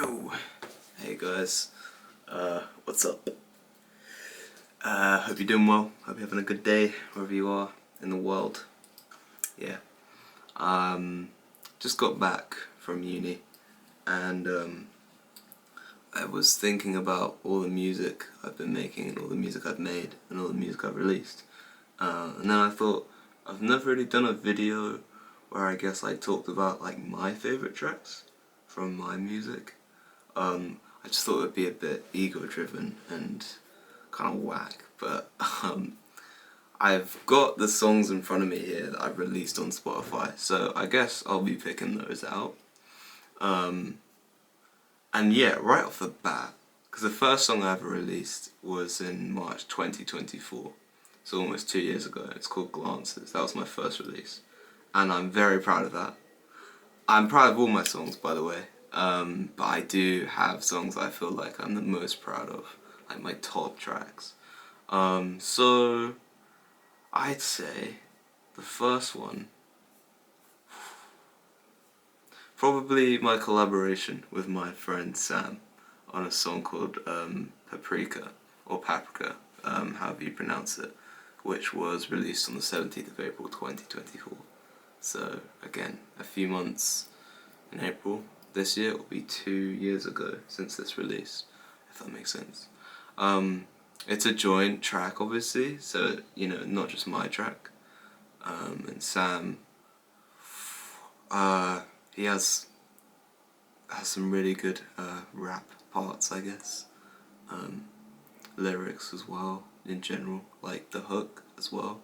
Yo, hey guys, what's up? Hope you're doing well. Hope you're having a good day wherever you are in the world. Yeah. Just got back from uni, and I was thinking about all the music I've been making, and all the music I've made, and all the music I've released. And then I thought I've never really done a video where I guess I talked about like my favorite tracks from my music. I just thought it would be a bit ego-driven and kind of whack, but I've got the songs in front of me here that I've released on Spotify, so I guess I'll be picking those out. And yeah, right off the bat, because the first song I ever released was in March 2024, so almost 2 years ago. It's called Glances. That was my first release, and I'm very proud of that. I'm proud of all my songs, by the way. But I do have songs I feel like I'm the most proud of, like my top tracks. So I'd say the first one, probably my collaboration with my friend Sam on a song called Paprika, or Paprika, however you pronounce it, which was released on the 17th of April 2024. So again, a few months in April. This year it will be 2 years ago since this release, if that makes sense. It's a joint track, obviously, so, you know, not just my track. And Sam, he has some really good rap parts, I guess. Lyrics as well, in general, like the hook as well.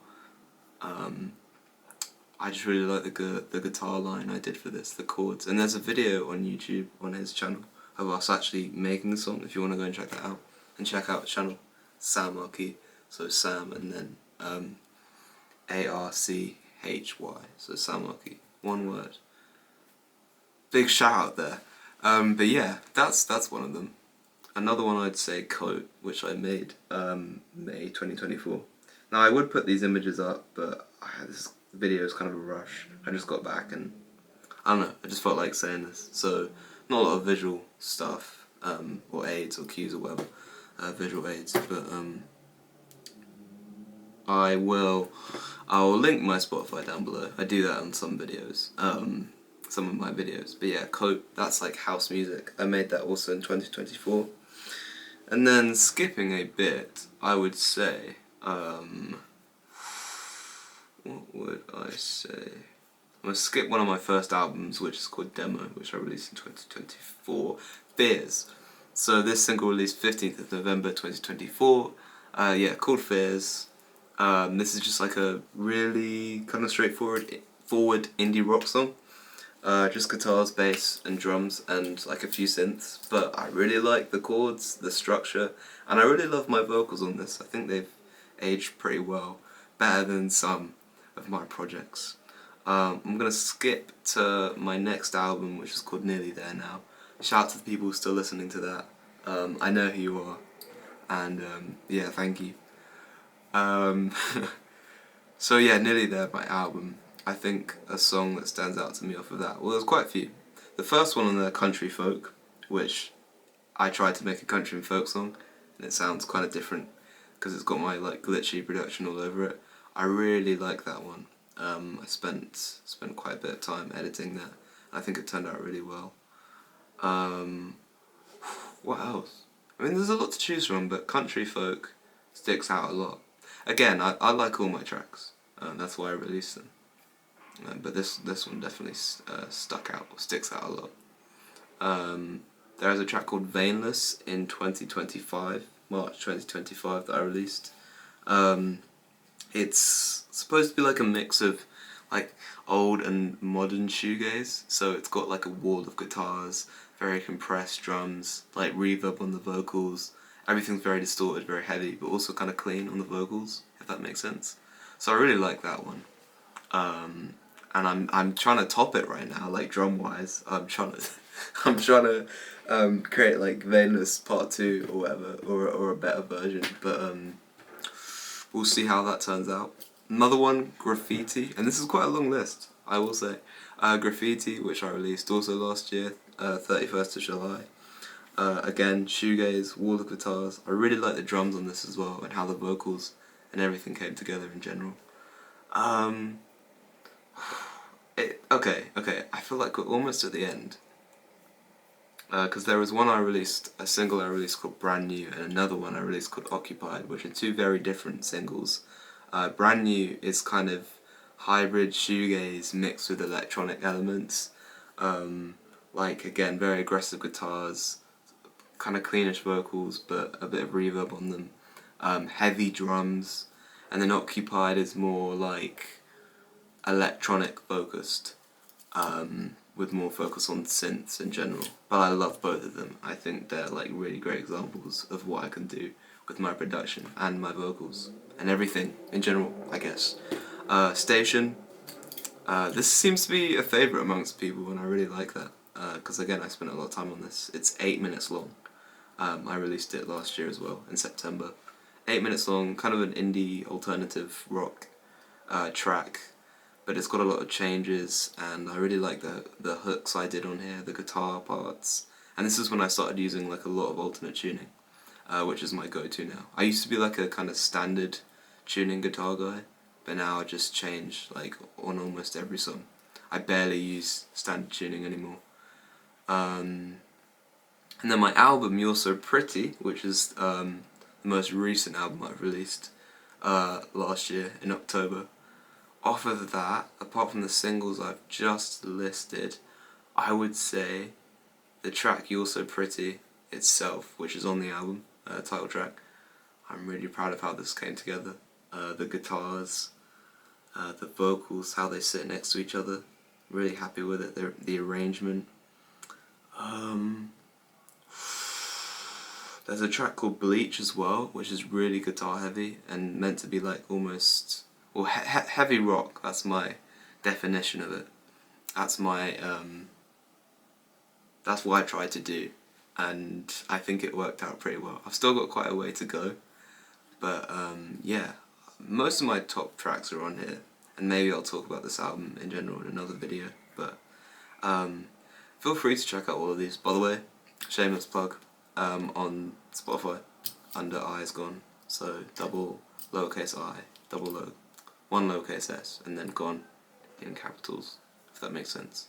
I just really like the guitar line I did for this, the chords. And there's a video on YouTube, on his channel, of us actually making the song, if you want to go and check that out. And check out the channel, Sam Archy, so Sam and then A-R-C-H-Y, so Sam Archy, one word. Big shout out there. But yeah, that's one of them. Another one I'd say, Coat, which I made May 2024. Now I would put these images up, but this video is kind of a rush. I just got back and I don't know, I just felt like saying this. So not a lot of visual stuff, or aids or cues or whatever, visual aids, but I'll link my Spotify down below. I do that on some videos, some of my videos. But yeah, Coat, that's like house music. I made that also in 2024. And then skipping a bit, I would say, what would I say? I'm going to skip one of my first albums, which is called Demo, which I released in 2024, Fears. So this single released 15th of November 2024, called Fears. This is just like a really kind of straightforward indie rock song. Just guitars, bass, and drums, and like a few synths. But I really like the chords, the structure, and I really love my vocals on this. I think they've aged pretty well, better than some of my projects. I'm gonna skip to my next album, which is called Nearly There Now. Shout out to the people still listening to that. I know who you are, and yeah, thank you. So yeah, Nearly There, my album. I think a song that stands out to me off of that, well, there's quite a few. The first one on the Country Folk, which I tried to make a country and folk song, and it sounds kind of different because it's got my like glitchy production all over it. I really like that one. I spent quite a bit of time editing that. I think it turned out really well. What else? I mean, there's a lot to choose from, but Country Folk sticks out a lot. Again, I like all my tracks. That's why I released them. But this one definitely sticks out a lot. There is a track called Vainless in 2025, March 2025, that I released. It's supposed to be like a mix of like old and modern shoegaze, so it's got like a wall of guitars, very compressed drums, like reverb on the vocals. Everything's very distorted, very heavy, but also kind of clean on the vocals, if that makes sense. So I really like that one. And I'm trying to top it right now, like drum wise. I'm trying to create like Vainless Part 2 or whatever, or a better version. But we'll see how that turns out. Another one, Graffiti, and this is quite a long list, I will say. Graffiti, which I released also last year, 31st of July. Again, shoegaze, wall of guitars. I really like the drums on this as well, and how the vocals and everything came together in general. Okay, I feel like we're almost at the end. Because there was a single I released called Brand New, and another one I released called Occupied, which are two very different singles. Brand New is kind of hybrid shoegaze mixed with electronic elements. Like, again, very aggressive guitars, kind of cleanish vocals, but a bit of reverb on them. Heavy drums, and then Occupied is more like electronic focused. With more focus on synths in general. But I love both of them. I think they're like really great examples of what I can do with my production and my vocals and everything in general, I guess. Station. This seems to be a favourite amongst people, and I really like that. Because again, I spent a lot of time on this. It's 8 minutes long. I released it last year as well, in September. 8 minutes long, kind of an indie alternative rock track. But it's got a lot of changes, and I really like the hooks I did on here, the guitar parts. And this is when I started using like a lot of alternate tuning, which is my go-to now. I used to be like a kind of standard tuning guitar guy, but now I just change like on almost every song. I barely use standard tuning anymore. And then my album, You're So Pretty, which is the most recent album I've released last year in October. Off of that, apart from the singles I've just listed, I would say the track You're So Pretty itself, which is on the album, title track, I'm really proud of how this came together. The guitars, the vocals, how they sit next to each other, really happy with it, the arrangement. There's a track called Bleach as well, which is really guitar heavy and meant to be like almost... well, heavy rock, that's my definition of it. That's my, that's what I tried to do, and I think it worked out pretty well. I've still got quite a way to go, but yeah, most of my top tracks are on here, and maybe I'll talk about this album in general in another video, but feel free to check out all of these. By the way, shameless plug, on Spotify, under I is gone, so double lowercase I, double O. One lowercase s, and then gone in capitals, if that makes sense.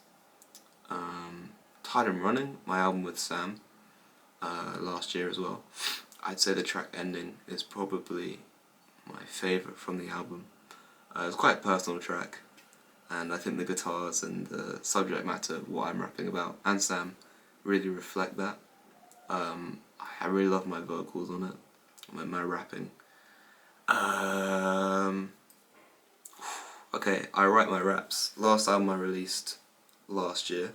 Tied and Running, my album with Sam, last year as well. I'd say the track Ending is probably my favourite from the album. It's quite a personal track, and I think the guitars and the subject matter of what I'm rapping about, and Sam, really reflect that. I really love my vocals on it, my rapping. Okay, I write my raps. Last album I released last year,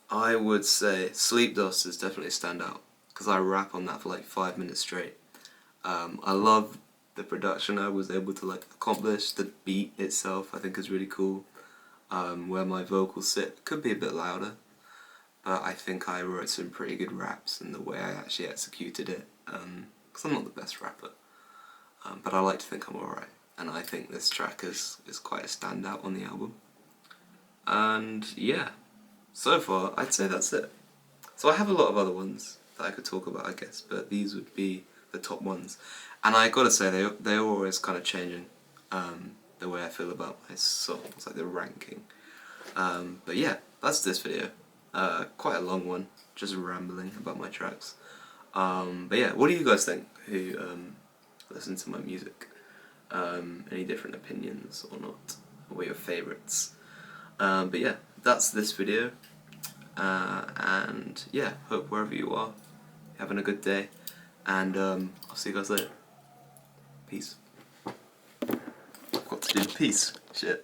I would say Sleep Dust is definitely a standout, because I rap on that for like 5 minutes straight. I love the production I was able to like accomplish. The beat itself I think is really cool. Where my vocals sit could be a bit louder, but I think I wrote some pretty good raps in the way I actually executed it, because I'm not the best rapper, but I like to think I'm alright. And I think this track is quite a standout on the album. And yeah, so far I'd say that's it. So I have a lot of other ones that I could talk about, I guess, but these would be the top ones. And I gotta say, they're always kind of changing, the way I feel about my songs, like the ranking. But yeah, that's this video. Quite a long one, just rambling about my tracks. But yeah, what do you guys think who listen to my music? Any different opinions or not? What are your favourites? But yeah, that's this video. And yeah, hope wherever you are, you're having a good day. And I'll see you guys later. Peace. I've got to do peace. Shit.